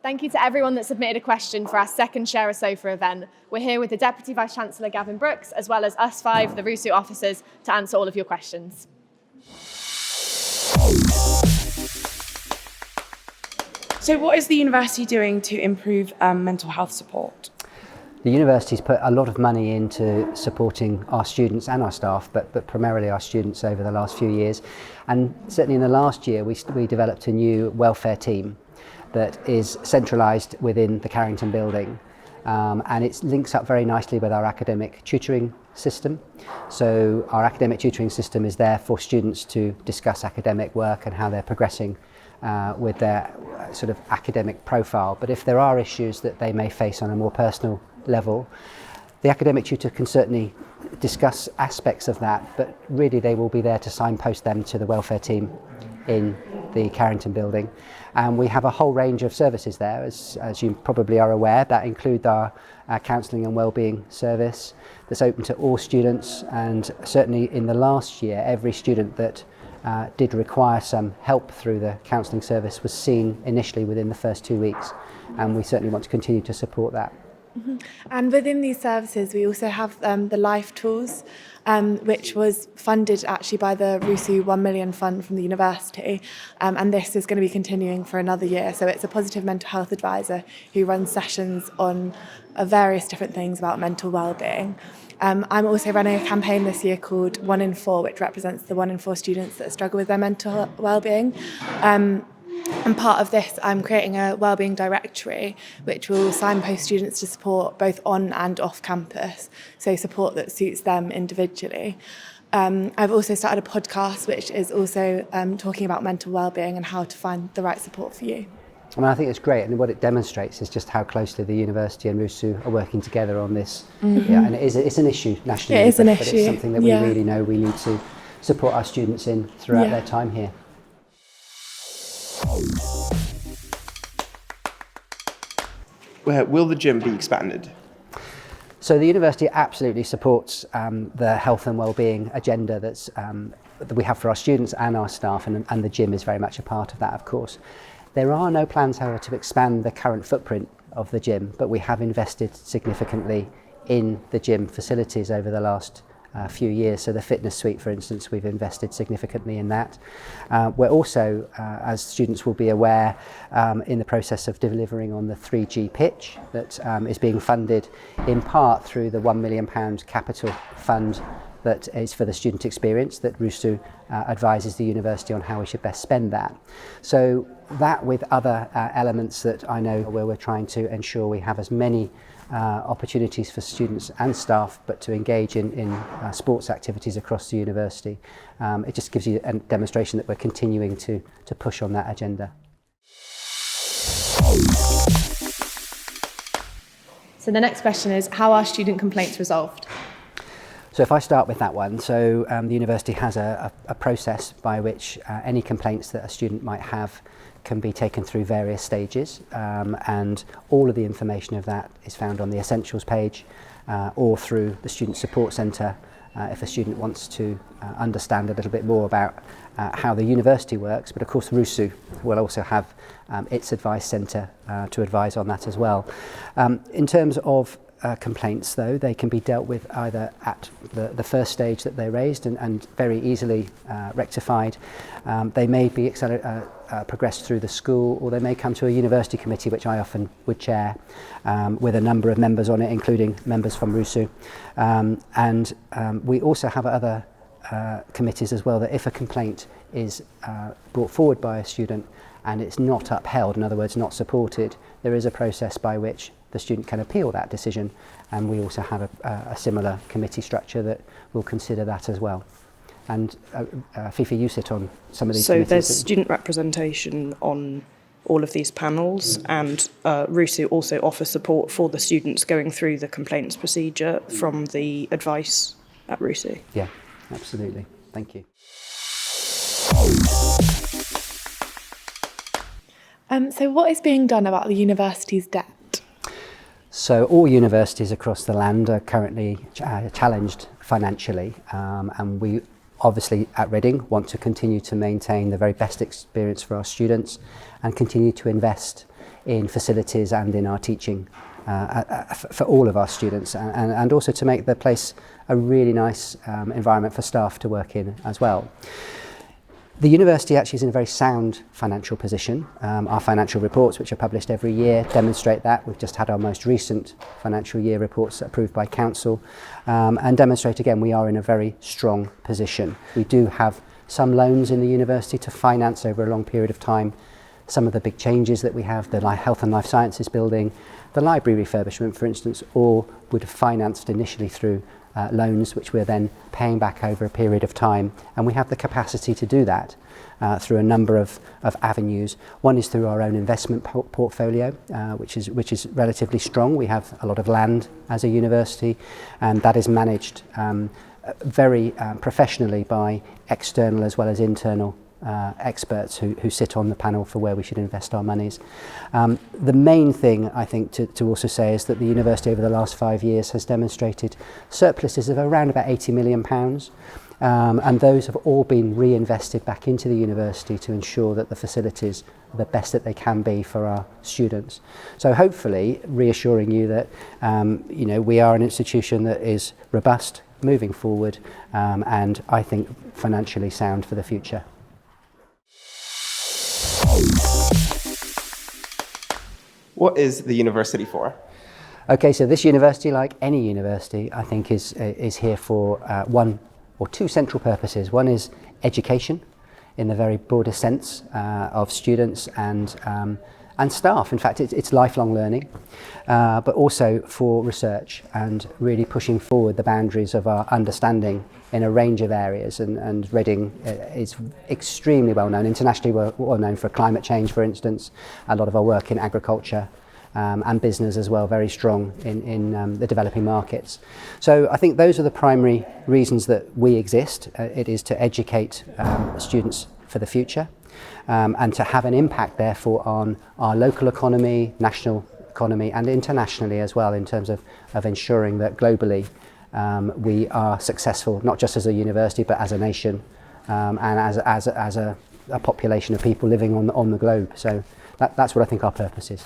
Thank you to everyone that submitted a question for our second Share a Sofa event. We're here with the Deputy Vice-Chancellor Gavin Brooks, as well as us five, the RUSU officers, to answer all of your questions. So what is the university doing to improve mental health support? The university's put a lot of money into supporting our students and our staff, but primarily our students over the last few years. And certainly in the last year, we developed a new welfare team that is centralised within the Carrington building. And it links up very nicely with our academic tutoring system. So our academic tutoring system is there for students to discuss academic work and how they're progressing with their sort of academic profile. But if there are issues that they may face on a more personal level, the academic tutor can certainly discuss aspects of that, but really they will be there to signpost them to the welfare team in the Carrington building. And we have a whole range of services there, as you probably are aware, that include our counselling and wellbeing service that's open to all students. And certainly in the last year, every student that did require some help through the counselling service was seen initially within the first 2 weeks, and we certainly want to continue to support that. Mm-hmm. And within these services we also have the Life Tools, which was funded actually by the RUSU 1 million fund from the university, and this is going to be continuing for another year. So it's a positive mental health advisor who runs sessions on various different things about mental wellbeing. I'm also running a campaign this year called 1 in 4, which represents the 1 in 4 students that struggle with their mental wellbeing. And part of this, I'm creating a wellbeing directory which will signpost students to support both on and off campus, so support that suits them individually. I've also started a podcast which is also talking about mental wellbeing and how to find the right support for you. I mean, I think it's great, and what it demonstrates is just how closely the university and RUSU are working together on this. Mm-hmm. Yeah, and it's an issue nationally, but it's something that we really know we need to support our students in throughout their time here. Will the gym be expanded? So the university absolutely supports the health and wellbeing agenda that we have for our students and our staff, and the gym is very much a part of that, of course. There are no plans, however, to expand the current footprint of the gym, but we have invested significantly in the gym facilities over the last few years. So the fitness suite, for instance, we've invested significantly in that. We're also, as students will be aware, in the process of delivering on the 3G pitch that is being funded in part through the £1 million capital fund that is for the student experience that RUSU advises the university on how we should best spend that. So that, with other elements that I know where we're trying to ensure we have as many opportunities for students and staff, but to engage in sports activities across the university. It just gives you a demonstration that we're continuing to push on that agenda. So the next question is, how are student complaints resolved? So if I start with that one, so the university has a process by which any complaints that a student might have can be taken through various stages, and all of the information of that is found on the Essentials page or through the Student Support Centre if a student wants to understand a little bit more about how the university works. But of course RUSU will also have its advice centre to advise on that as well. In terms of complaints, though, they can be dealt with either at the first stage that they raised and very easily rectified. They may be progressed through the school, or they may come to a university committee, which I often would chair, with a number of members on it, including members from RUSU. And we also have other committees as well, that if a complaint is brought forward by a student and it's not upheld, in other words not supported, there is a process by which the student can appeal that decision, and we also have a similar committee structure that will consider that as well. And Fifi, you sit on some of these committees. So there's student representation on all of these panels, and RUSU also offers support for the students going through the complaints procedure from the advice at RUSU. Yeah, absolutely. Thank you. So what is being done about the university's debt? So all universities across the land are currently challenged financially, and we obviously at Reading want to continue to maintain the very best experience for our students and continue to invest in facilities and in our teaching for all of our students, and also to make the place a really nice environment for staff to work in as well. The university actually is in a very sound financial position. Our financial reports, which are published every year, demonstrate that. We've just had our most recent financial year reports approved by council, and demonstrate again we are in a very strong position. We do have some loans in the university to finance over a long period of time some of the big changes that we have, the Health and Life Sciences building, the library refurbishment, for instance, all would have financed initially through loans, which we're then paying back over a period of time, and we have the capacity to do that through a number of avenues. One is through our own investment portfolio, which is relatively strong. We have a lot of land as a university, and that is managed very professionally by external as well as internal experts who sit on the panel for where we should invest our monies. The main thing I think to also say is that the university over the last 5 years has demonstrated surpluses of around about £80 million, and those have all been reinvested back into the university to ensure that the facilities are the best that they can be for our students. So hopefully reassuring you that we are an institution that is robust, moving forward, and I think financially sound for the future. What is the university for? Okay, so this university, like any university, I think is here for one or two central purposes. One is education, in the very broadest sense of students and staff. In fact, it's lifelong learning, but also for research and really pushing forward the boundaries of our understanding in a range of areas. And Reading is extremely well known. Internationally, we're well known for climate change, for instance. A lot of our work in agriculture and business as well, very strong in the developing markets. So I think those are the primary reasons that we exist. It is to educate students for the future, and to have an impact therefore on our local economy, national economy and internationally as well, in terms of ensuring that globally we are successful, not just as a university but as a nation, and as a population of people living on the globe. So that's what I think our purpose is.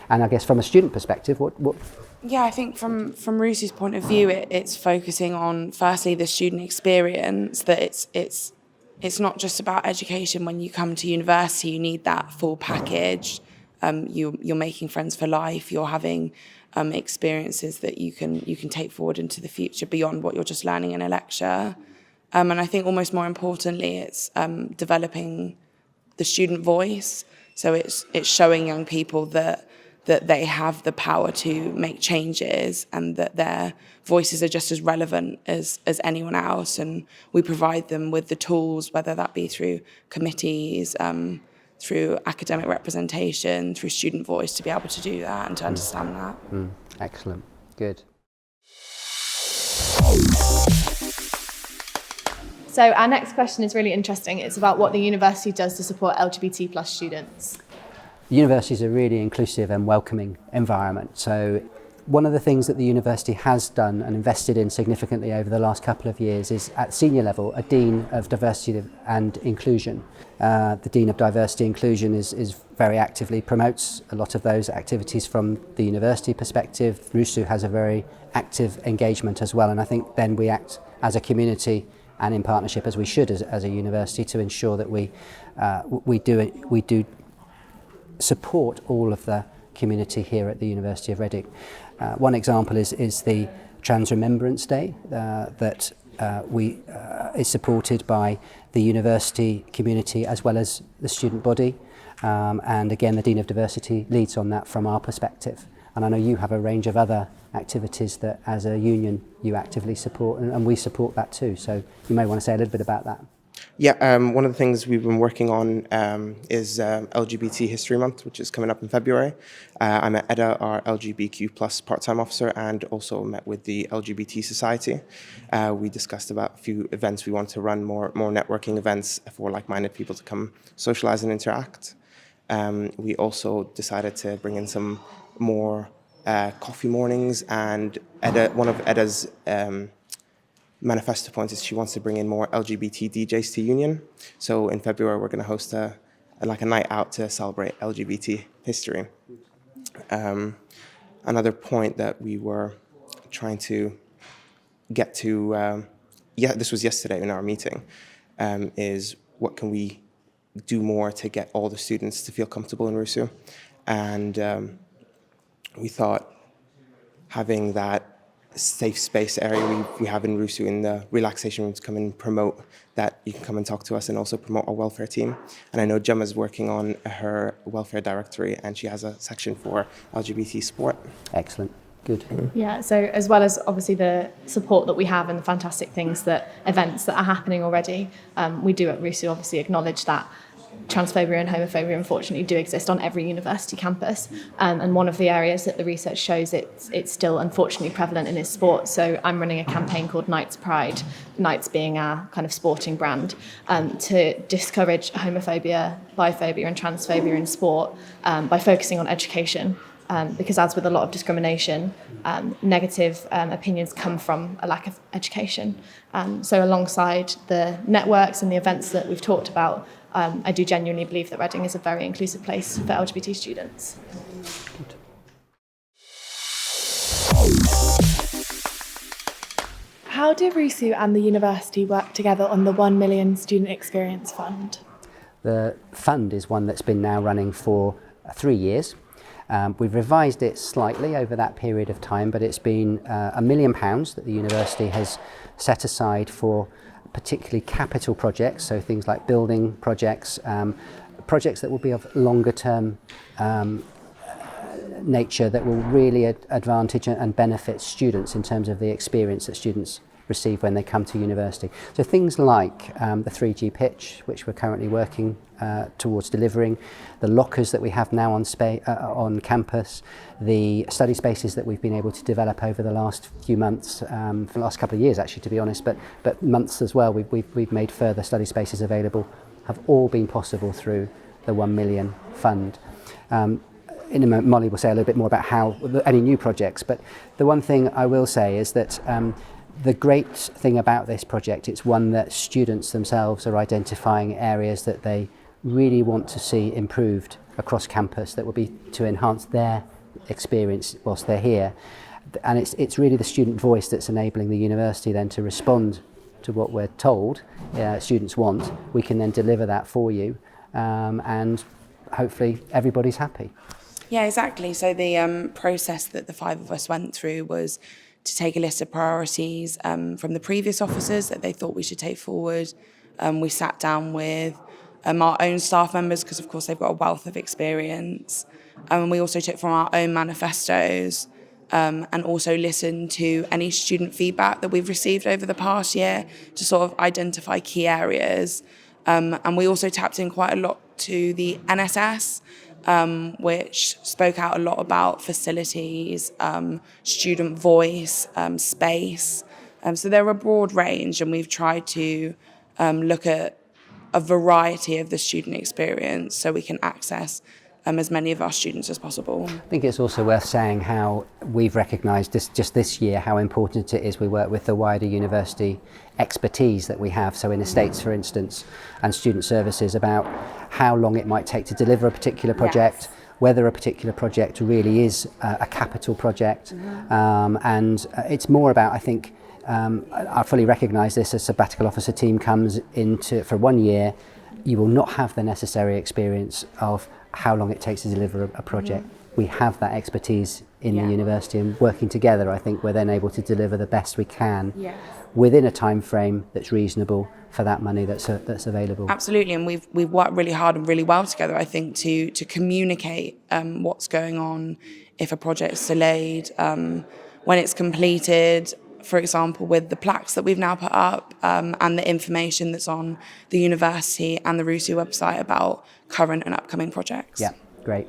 And I guess from a student perspective, what? Yeah, I think from RUSU's point of view, it's focusing on firstly the student experience, that it's not just about education. When you come to university, you need that full package. You're making friends for life. You're having experiences that you can take forward into the future beyond what you're just learning in a lecture. And I think almost more importantly, it's developing the student voice. So it's showing young people that they have the power to make changes and that their voices are just as relevant as anyone else. And we provide them with the tools, whether that be through committees, through academic representation, through student voice, to be able to do that and to understand that. Excellent. Good. So our next question is really interesting. It's about what the university does to support LGBT plus students. The university is a really inclusive and welcoming environment. So one of the things that the university has done and invested in significantly over the last couple of years is, at senior level, a Dean of Diversity and Inclusion. The Dean of Diversity and Inclusion is very actively promotes a lot of those activities from the university perspective. RUSU has a very active engagement as well, and I think then we act as a community and in partnership, as we should as a university, to ensure that we do support all of the community here at the University of Reading. One example is the Trans Remembrance Day that is supported by the university community as well as the student body, and again the Dean of Diversity leads on that from our perspective. And I know you have a range of other activities that as a union you actively support, and we support that too, so you may want to say a little bit about that. Yeah, one of the things we've been working on is LGBT History Month, which is coming up in February. I met Edda, our LGBTQ plus part-time officer, and also met with the LGBT Society. We discussed about a few events we want to run, more networking events for like-minded people to come socialize and interact. We also decided to bring in some more coffee mornings, and one of Edda's manifesto points is she wants to bring in more LGBT DJs to Union. So in February, we're going to host a like a night out to celebrate LGBT history. Another point that we were trying to get to, this was yesterday in our meeting, is what can we do more to get all the students to feel comfortable in RUSU. And we thought having that safe space area we have in RUSU in the relaxation room to come and promote that, you can come and talk to us, and also promote our welfare team. And I know Gemma's working on her welfare directory, and she has a section for LGBT sport. Excellent. Good. Yeah, so as well as obviously the support that we have and the fantastic events that are happening already, we do at RUSU obviously acknowledge that transphobia and homophobia unfortunately do exist on every university campus, and one of the areas that the research shows it's still unfortunately prevalent in is sport. So I'm running a campaign called Knights Pride, Knights being our kind of sporting brand, to discourage homophobia, biphobia and transphobia in sport by focusing on education. Because as with a lot of discrimination, negative opinions come from a lack of education. So alongside the networks and the events that we've talked about, I do genuinely believe that Reading is a very inclusive place for LGBT students. Good. How do RUSU and the university work together on the 1 Million Student Experience Fund? The fund is one that's been now running for 3 years. We've revised it slightly over that period of time, but it's been £1 million that the university has set aside for particularly capital projects, so things like building projects, projects that will be of longer term nature that will really advantage and benefit students in terms of the experience that students receive when they come to university. So things like the 3G pitch, which we're currently working towards delivering, the lockers that we have now on campus, the study spaces that we've been able to develop over the last few months, for the last couple of years actually, to be honest, but months as well. We've made further study spaces available, have all been possible through the 1 Million Fund. In a moment, Molly will say a little bit more about any new projects, but the one thing I will say is that the great thing about this project, it's one that students themselves are identifying areas that they really want to see improved across campus that will be to enhance their experience whilst they're here. And it's really the student voice that's enabling the university then to respond to what we're told students want. We can then deliver that for you, and hopefully everybody's happy. Yeah, exactly. So the process that the 5 of us went through was to take a list of priorities from the previous officers that they thought we should take forward. We sat down with our own staff members, because of course they've got a wealth of experience. And we also took from our own manifestos, and also listened to any student feedback that we've received over the past year to sort of identify key areas. And we also tapped in quite a lot to the NSS, which spoke out a lot about facilities, student voice, space. So they're a broad range, and we've tried to look at a variety of the student experience so we can access as many of our students as possible. I think it's also worth saying how we've recognised just this year how important it is we work with the wider university expertise that we have, so in estates for instance, and student services, about how long it might take to deliver a particular project, yes, whether a particular project really is a capital project, and it's more about, I think, I fully recognise this, a sabbatical officer team comes into for 1 year, you will not have the necessary experience of how long it takes to deliver a project. We have that expertise in the university, and working together, I think we're then able to deliver the best we can within a time frame that's reasonable for that money that's available. Absolutely, and we've worked really hard and really well together, I think, to communicate what's going on if a project's delayed, when it's completed, for example, with the plaques that we've now put up, and the information that's on the university and the RUSU website about current and upcoming projects. Yeah, great.